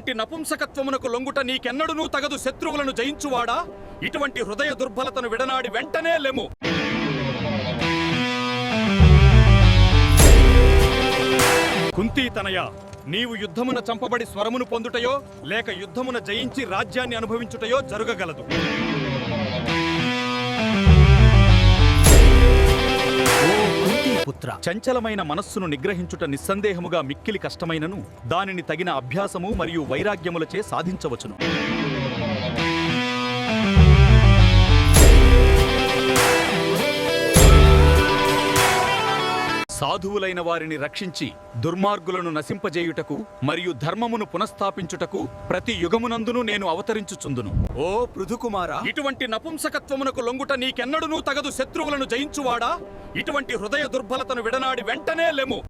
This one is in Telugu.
ఇటువంటి నపుంసకత్వమునకు లొంగుట నీకెన్నడూనూ తగదు. శత్రువులను జయించువాడా, ఇటువంటి హృదయ దుర్బలతను విడనాడి వెంటనే లెమ్ము. కుంతీతనయ, నీవు యుద్ధమున చంపబడి స్వరమును పొందుటయో లేక యుద్ధమున జయించి రాజ్యాన్ని అనుభవించుటయో జరుగగలదు. చంచలమైన మనస్సును నిగ్రహించుట నిస్సందేహముగా మిక్కిలి కష్టమైనను దానిని తగిన అభ్యాసము మరియు వైరాగ్యములచే సాధించవచ్చును. సాధువులైన వారిని రక్షించి దుర్మార్గులను నశింపజేయుటకు మరియు ధర్మమును పునఃస్థాపించుటకు ప్రతి యుగమునందును నేను అవతరించుచుందును. ఓ పృథుకుమారా, ఇటువంటి నపుంసకత్వమునకు లొంగుట నీకెన్నడూనూ తగదు. శత్రువులను జయించువాడా, ఇటువంటి హృదయ దుర్బలతను విడనాడి వెంటనే లెమ్ము.